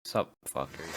Sup, fuckers.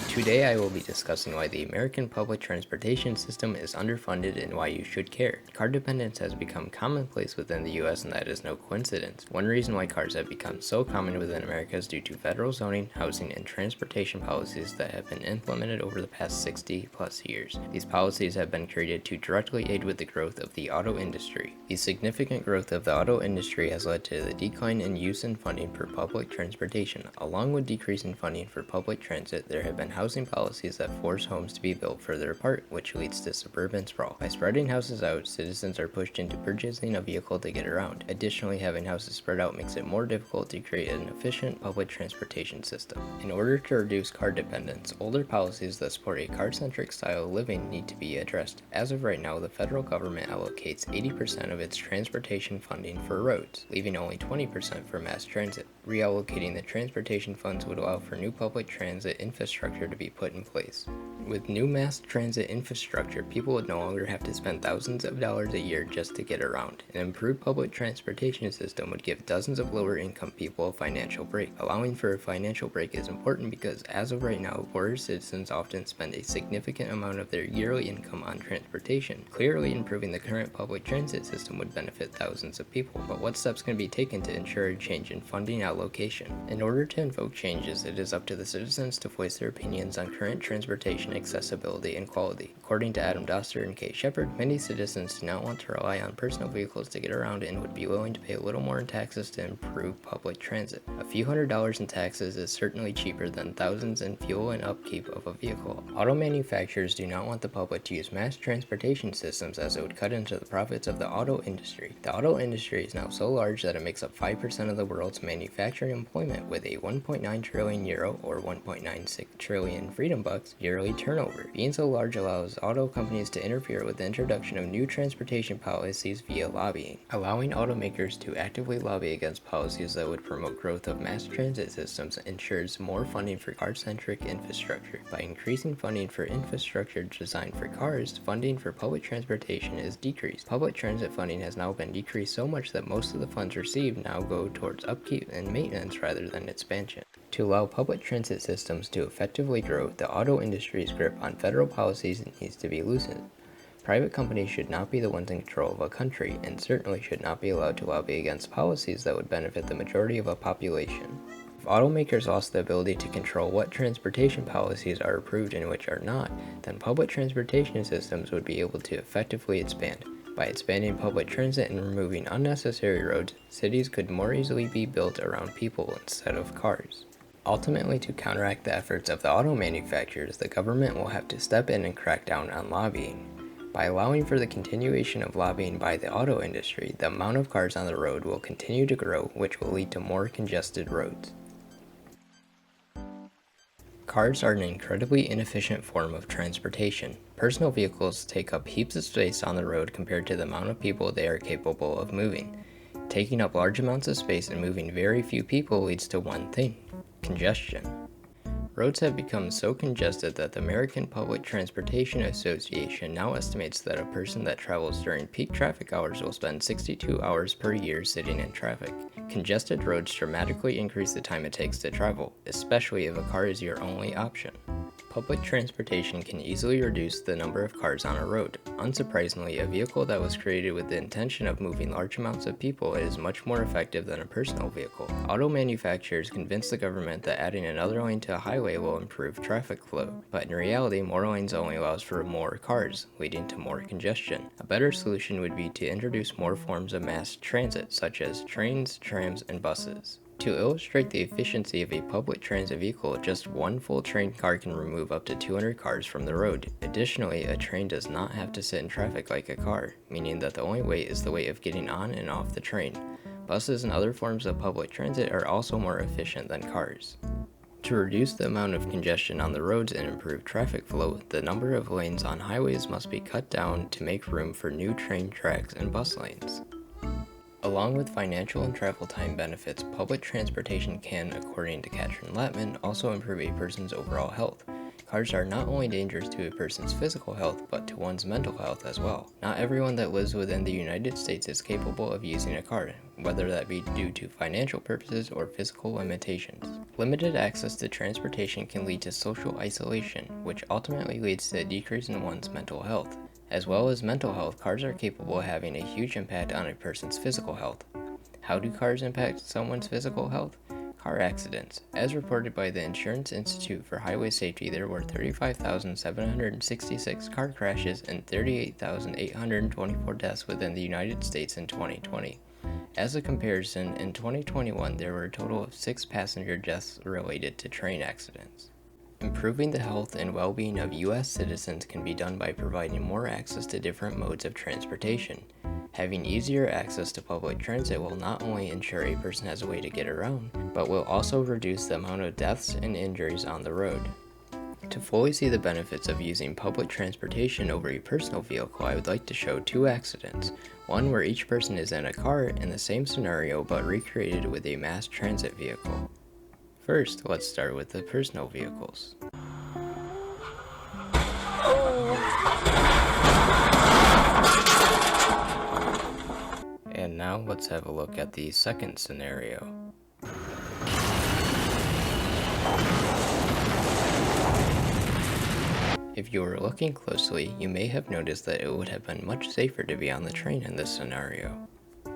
Today I will be discussing why the American public transportation system is underfunded and why you should care. Car dependence has become commonplace within the US, and that is no coincidence. One reason why cars have become so common within America is due to federal zoning, housing, and transportation policies that have been implemented over the past 60 plus years. These policies have been created to directly aid with the growth of the auto industry. The significant growth of the auto industry has led to the decline in use and funding for public transportation. Along with decreasing funding for public transit, there have been housing policies that force homes to be built further apart, which leads to suburban sprawl. By spreading houses out, citizens are pushed into purchasing a vehicle to get around. Additionally, having houses spread out makes it more difficult to create an efficient public transportation system. In order to reduce car dependence, older policies that support a car-centric style of living need to be addressed. As of right now, the federal government allocates 80% of its transportation funding for roads, leaving only 20% for mass transit. Reallocating the transportation funds would allow for new public transit infrastructure to be put in place. With new mass transit infrastructure, people would no longer have to spend thousands of dollars a year just to get around. An improved public transportation system would give dozens of lower income people a financial break. Allowing for a financial break is important because as of right now, poorer citizens often spend a significant amount of their yearly income on transportation. Clearly, improving the current public transit system would benefit thousands of people. But what steps can be taken to ensure a change in funding allocation? In order to invoke changes, it is up to the citizens to voice their opinions on current transportation accessibility and quality. According to Adam Doster and Sheppard, many citizens do not want to rely on personal vehicles to get around and would be willing to pay a little more in taxes to improve public transit. A few $100s in taxes is certainly cheaper than thousands in fuel and upkeep of a vehicle. Auto manufacturers do not want the public to use mass transportation systems as it would cut into the profits of the auto industry. The auto industry is now so large that it makes up 5% of the world's manufacturing employment, with a 1.9 trillion euro or 1.96 trillion freedom bucks yearly turnover. Being so large allows auto companies to interfere with the introduction of new transportation policies via lobbying. Allowing automakers to actively lobby against policies that would promote growth of mass transit systems ensures more funding for car-centric infrastructure. By increasing funding for infrastructure designed for cars, funding for public transportation is decreased. Public transit funding has now been decreased so much that most of the funds received now go towards upkeep and maintenance rather than expansion. To allow public transit systems to effectively grow, the auto industry's grip on federal policies needs to be loosened. Private companies should not be the ones in control of a country, and certainly should not be allowed to lobby against policies that would benefit the majority of a population. If automakers lost the ability to control what transportation policies are approved and which are not, then public transportation systems would be able to effectively expand. By expanding public transit and removing unnecessary roads, cities could more easily be built around people instead of cars. Ultimately, to counteract the efforts of the auto manufacturers, the government will have to step in and crack down on lobbying. By allowing for the continuation of lobbying by the auto industry, the amount of cars on the road will continue to grow, which will lead to more congested roads. Cars are an incredibly inefficient form of transportation. Personal vehicles take up heaps of space on the road compared to the amount of people they are capable of moving. Taking up large amounts of space and moving very few people leads to one thing: congestion. Roads have become so congested that the American Public Transportation Association now estimates that a person that travels during peak traffic hours will spend 62 hours per year sitting in traffic. Congested roads dramatically increase the time it takes to travel, especially if a car is your only option. Public transportation can easily reduce the number of cars on a road. Unsurprisingly, a vehicle that was created with the intention of moving large amounts of people is much more effective than a personal vehicle. Auto manufacturers convince the government that adding another lane to a highway will improve traffic flow, but in reality, more lanes only allows for more cars, leading to more congestion. A better solution would be to introduce more forms of mass transit, such as trains, trams, and buses. To illustrate the efficiency of a public transit vehicle, just one full train car can remove up to 200 cars from the road. Additionally, a train does not have to sit in traffic like a car, meaning that the only wait is the wait of getting on and off the train. Buses and other forms of public transit are also more efficient than cars. To reduce the amount of congestion on the roads and improve traffic flow, the number of lanes on highways must be cut down to make room for new train tracks and bus lanes. Along with financial and travel time benefits, public transportation can, according to Katrin Latman, also improve a person's overall health. Cars are not only dangerous to a person's physical health, but to one's mental health as well. Not everyone that lives within the United States is capable of using a car. whether that be due to financial purposes or physical limitations. Limited access to transportation can lead to social isolation, which ultimately leads to a decrease in one's mental health. As well as mental health, cars are capable of having a huge impact on a person's physical health. How do cars impact someone's physical health? Car accidents. As reported by the Insurance Institute for Highway Safety, there were 35,766 car crashes and 38,824 deaths within the United States in 2020. As a comparison, in 2021, there were a total of 6 passenger deaths related to train accidents. Improving the health and well-being of U.S. citizens can be done by providing more access to different modes of transportation. Having easier access to public transit will not only ensure a person has a way to get around, but will also reduce the amount of deaths and injuries on the road. To fully see the benefits of using public transportation over a personal vehicle, I would like to show 2 accidents. One where each person is in a car in the same scenario but recreated with a mass transit vehicle. First, let's start with the personal vehicles. And now let's have a look at the second scenario. If you were looking closely, you may have noticed that it would have been much safer to be on the train in this scenario.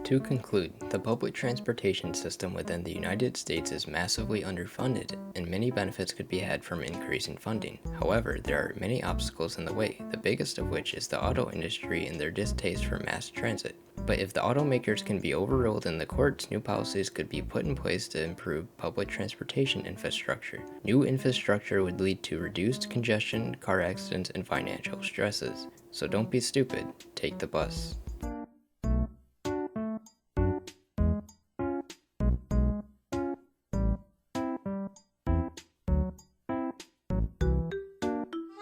To conclude, the public transportation system within the United States is massively underfunded, and many benefits could be had from increasing funding. However, there are many obstacles in the way, the biggest of which is the auto industry and their distaste for mass transit. But if the automakers can be overruled in the courts, new policies could be put in place to improve public transportation infrastructure. New infrastructure would lead to reduced congestion, car accidents, and financial stresses. So don't be stupid, take the bus.